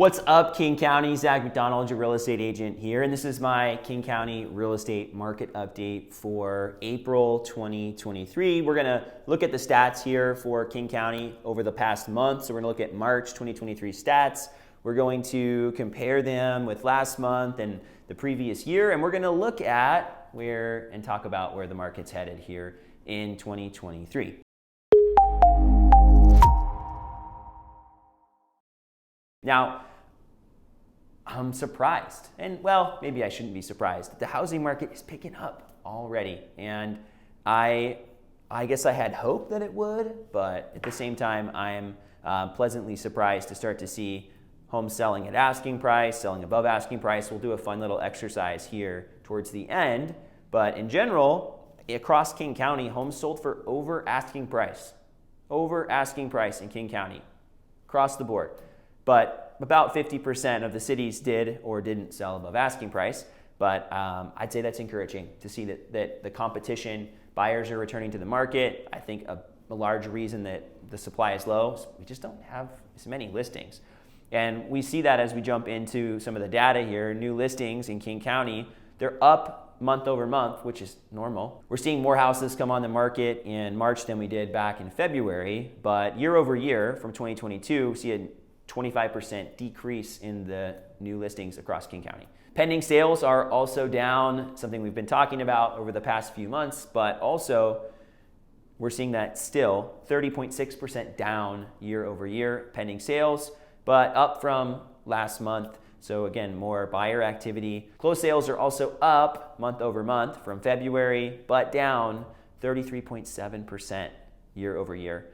What's up, King County? Zach McDonald, your real estate agent here, and this is my King County real estate market update for April 2023. We're gonna look at the stats here for King County over the past month. So we're gonna look at March 2023 stats. We're going to compare them with last month and the previous year, and we're gonna look at and talk about where the market's headed here in 2023. Now, I'm surprised, and well, maybe I shouldn't be surprised. The housing market is picking up already, and I guess I had hope that it would, but at the same time, I'm pleasantly surprised to start to see homes selling at asking price, selling above asking price. We'll do a fun little exercise here towards the end, but in general, across King County, homes sold for over asking price in King County, across the board. But about 50% of the cities did or didn't sell above asking price. But I'd say that's encouraging to see that the competition, buyers are returning to the market. I think a large reason that the supply is low is we just don't have as many listings. And we see that as we jump into some of the data here. New listings in King County, they're up month over month, which is normal. We're seeing more houses come on the market in March than we did back in February. But year over year from 2022, we see a 25% decrease in the new listings across King County. Pending sales are also down, something we've been talking about over the past few months, but also we're seeing that still 30.6% down year over year pending sales, but up from last month. So again, more buyer activity. Closed sales are also up month over month from February, but down 33.7% year over year.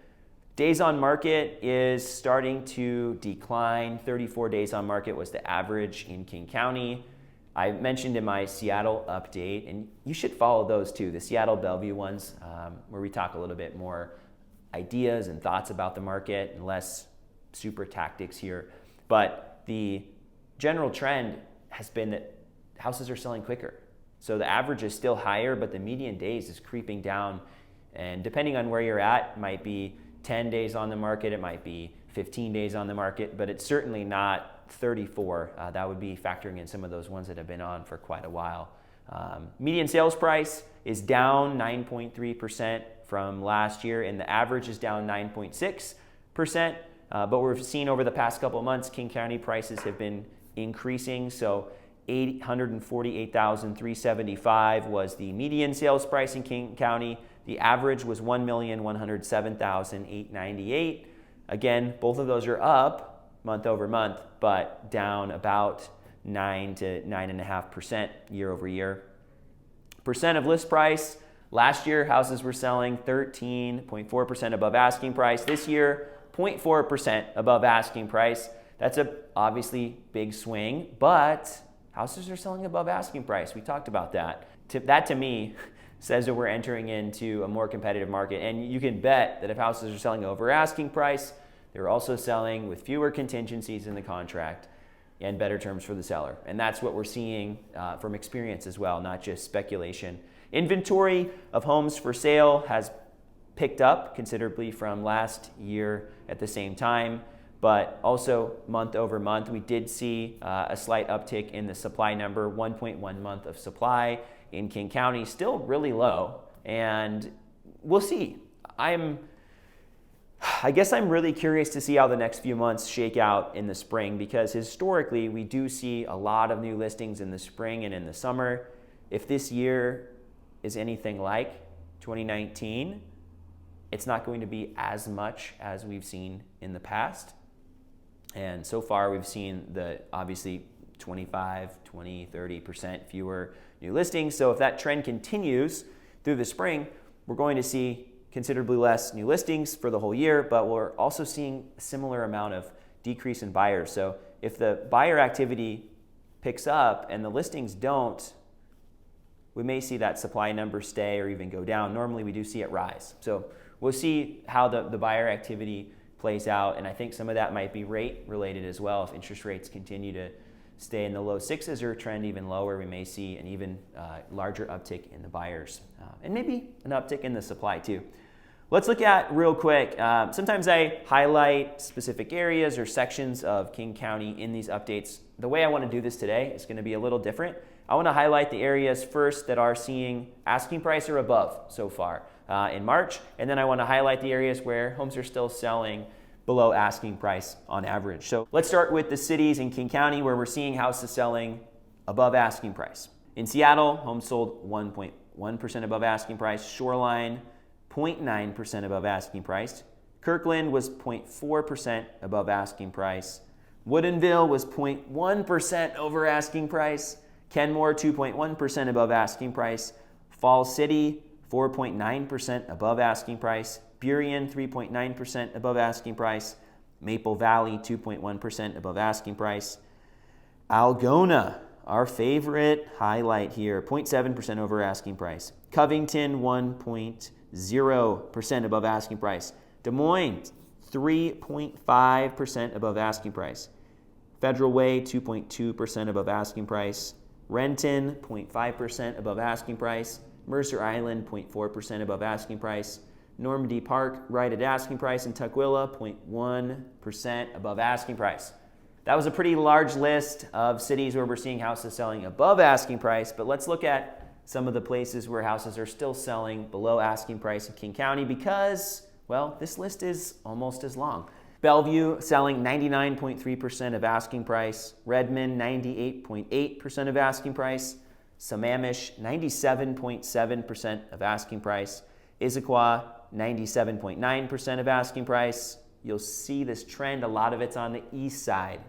Days on market is starting to decline. 34 days on market was the average in King County. I mentioned in my Seattle update, and you should follow those too, the Seattle Bellevue ones, where we talk a little bit more ideas and thoughts about the market and less super tactics here. But the general trend has been that houses are selling quicker. So the average is still higher, but the median days is creeping down. And depending on where you're at, it might be 10 days on the market, it might be 15 days on the market, but it's certainly not 34. That would be factoring in some of those ones that have been on for quite a while. Median sales price is down 9.3% from last year, and the average is down 9.6%. But we've seen over the past couple of months, King County prices have been increasing. So $848,375 was the median sales price in King County. The average was $1,107,898. Again, both of those are up month over month, but down about 9 to 9.5% year over year. Percent of list price. Last year, houses were selling 13.4% above asking price. This year, 0.4% above asking price. That's a obviously big swing, but houses are selling above asking price. We talked about that. That to me says that we're entering into a more competitive market. And you can bet that if houses are selling over asking price, they're also selling with fewer contingencies in the contract and better terms for the seller. And that's what we're seeing from experience as well, not just speculation. Inventory of homes for sale has picked up considerably from last year at the same time, but also month over month, we did see a slight uptick in the supply number, 1.1 month of supply in King County, still really low, and we'll see. I guess I'm really curious to see how the next few months shake out in the spring, because historically we do see a lot of new listings in the spring and in the summer. If this year is anything like 2019, it's not going to be as much as we've seen in the past. And so far we've seen obviously 25, 20, 30% fewer new listings. So if that trend continues through the spring, we're going to see considerably less new listings for the whole year, but we're also seeing a similar amount of decrease in buyers. So if the buyer activity picks up and the listings don't, we may see that supply number stay or even go down. Normally we do see it rise. So we'll see how the buyer activity plays out, and I think some of that might be rate related as well. If interest rates continue to stay in the low sixes or trend even lower, we may see an even larger uptick in the buyers and maybe an uptick in the supply too. Let's look at real quick. Sometimes I highlight specific areas or sections of King County in these updates. The way I want to do this today is going to be a little different. I want to highlight the areas first that are seeing asking price or above so far in March. And then I want to highlight the areas where homes are still selling below asking price on average. So let's start with the cities in King County where we're seeing houses selling above asking price. In Seattle, homes sold 1.1% above asking price. Shoreline, 0.9% above asking price. Kirkland was 0.4% above asking price. Woodinville was 0.1% over asking price. Kenmore, 2.1% above asking price. Falls City, 4.9% above asking price. Burien, 3.9% above asking price. Maple Valley, 2.1% above asking price. Algona, our favorite highlight here, 0.7% over asking price. Covington, 1.0% above asking price. Des Moines, 3.5% above asking price. Federal Way, 2.2% above asking price. Renton, 0.5% above asking price. Mercer Island, 0.4% above asking price. Normandy Park, right at asking price. And Tukwila, 0.1% above asking price. That was a pretty large list of cities where we're seeing houses selling above asking price, but let's look at some of the places where houses are still selling below asking price in King County because, well, this list is almost as long. Bellevue selling 99.3% of asking price. Redmond, 98.8% of asking price. Sammamish, 97.7% of asking price. Issaquah, 97.9% of asking price. You'll see this trend. A lot of it's on the east side.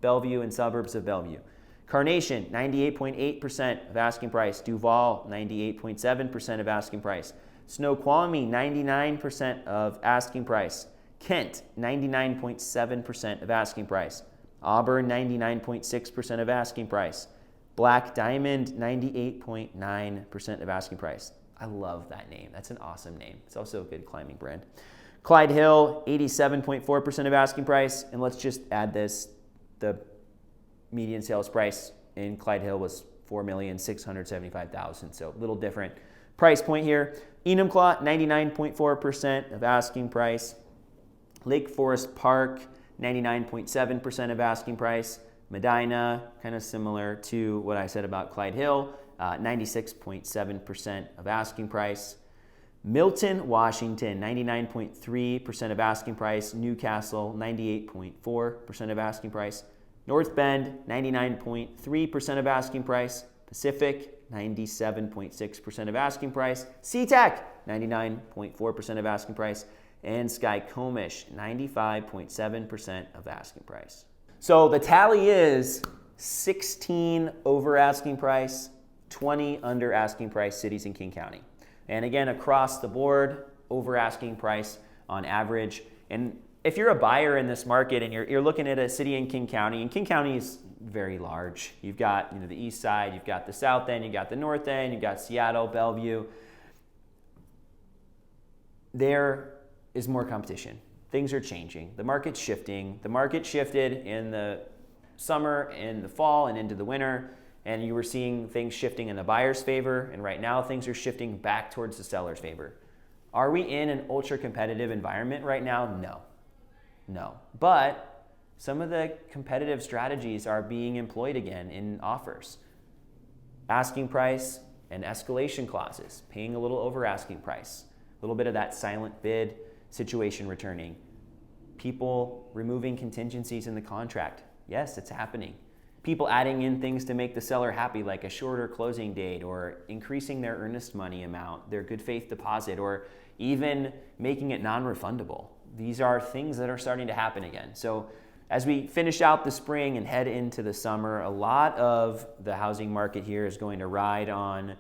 Bellevue and suburbs of Bellevue. Carnation, 98.8% of asking price. Duval, 98.7% of asking price. Snoqualmie, 99% of asking price. Kent, 99.7% of asking price. Auburn, 99.6% of asking price. Black Diamond, 98.9% of asking price. I love that name. That's an awesome name. It's also a good climbing brand. Clyde Hill, 87.4% of asking price. And let's just add this. The median sales price in Clyde Hill was $4,675,000. So a little different price point here. Enumclaw, 99.4% of asking price. Lake Forest Park, 99.7% of asking price. Medina, kind of similar to what I said about Clyde Hill, 96.7% of asking price. Milton, Washington, 99.3% of asking price. Newcastle, 98.4% of asking price. North Bend, 99.3% of asking price. Pacific, 97.6% of asking price. SeaTac, 99.4% of asking price. And Skykomish, 95.7% of asking price. So the tally is 16 over asking price, 20 under asking price cities in King County. And again, across the board, over asking price on average. And if you're a buyer in this market and you're looking at a city in King County, and King County is very large. You've got the east side, you've got the south end, you've got the north end, you've got Seattle, Bellevue. There is more competition. Things are changing. The market's shifting. The market shifted in the summer, in the fall, and into the winter. And you were seeing things shifting in the buyer's favor. And right now, things are shifting back towards the seller's favor. Are we in an ultra-competitive environment right now? No. But some of the competitive strategies are being employed again in offers. Asking price and escalation clauses, paying a little over asking price, a little bit of that silent bid situation returning. People removing contingencies in the contract. Yes, it's happening. People adding in things to make the seller happy, like a shorter closing date or increasing their earnest money amount, their good faith deposit, or even making it non-refundable. These are things that are starting to happen again. So as we finish out the spring and head into the summer, a lot of the housing market here is going to ride on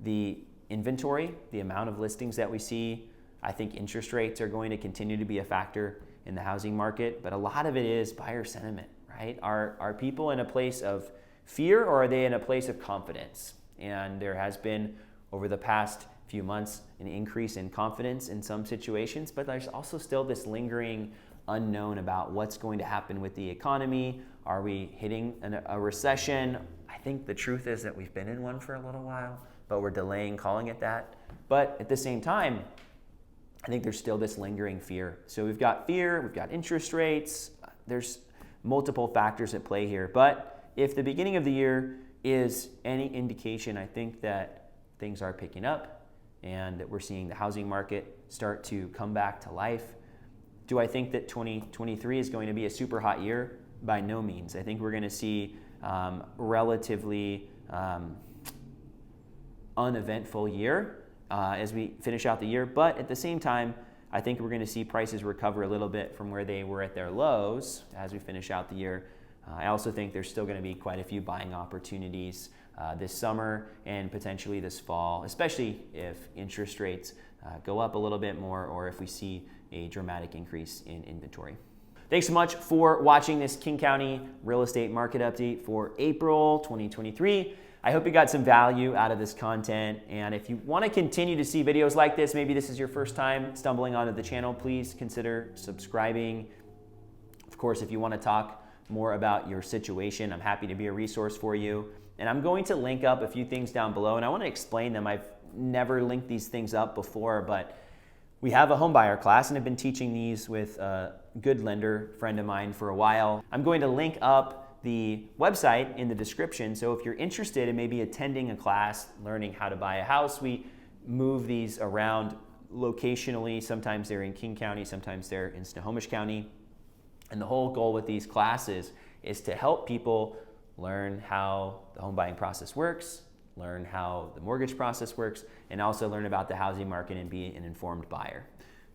the inventory, the amount of listings that we see. I think interest rates are going to continue to be a factor in the housing market, but a lot of it is buyer sentiment, right? Are people in a place of fear or are they in a place of confidence? And there has been, over the past few months, an increase in confidence in some situations, but there's also still this lingering unknown about what's going to happen with the economy. Are we hitting a recession? I think the truth is that we've been in one for a little while, but we're delaying calling it that. But at the same time, I think there's still this lingering fear. So we've got fear, we've got interest rates, there's multiple factors at play here. But if the beginning of the year is any indication, I think that things are picking up and that we're seeing the housing market start to come back to life. Do I think that 2023 is going to be a super hot year? By no means. I think we're going to see relatively uneventful year as we finish out the year. But at the same time, I think we're going to see prices recover a little bit from where they were at their lows as we finish out the year. I also think there's still going to be quite a few buying opportunities this summer and potentially this fall, especially if interest rates go up a little bit more or if we see a dramatic increase in inventory. Thanks so much for watching this King County real estate market update for April 2023. I hope you got some value out of this content, and if you want to continue to see videos like this, maybe this is your first time stumbling onto the channel, please consider subscribing. Of course, if you want to talk more about your situation, I'm happy to be a resource for you. And I'm going to link up a few things down below, and I want to explain them. I've never linked these things up before, but we have a home buyer class, and I've been teaching these with a good lender friend of mine for a while. I'm going to link up the website in the description, so if you're interested in maybe attending a class, learning how to buy a house, we move these around locationally. Sometimes they're in King County, sometimes they're in Snohomish County. And the whole goal with these classes is to help people learn how the home buying process works, learn how the mortgage process works, and also learn about the housing market and be an informed buyer.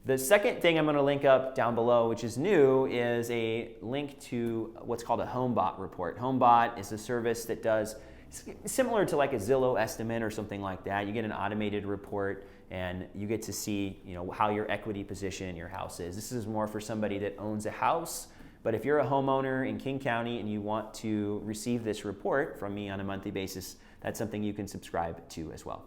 The second thing I'm going to link up down below, which is new, is a link to what's called a HomeBot report. HomeBot is a service that does similar to like a Zillow estimate or something like that. You get an automated report and you get to see, how your equity position in your house is. This is more for somebody that owns a house. But if you're a homeowner in King County and you want to receive this report from me on a monthly basis, that's something you can subscribe to as well.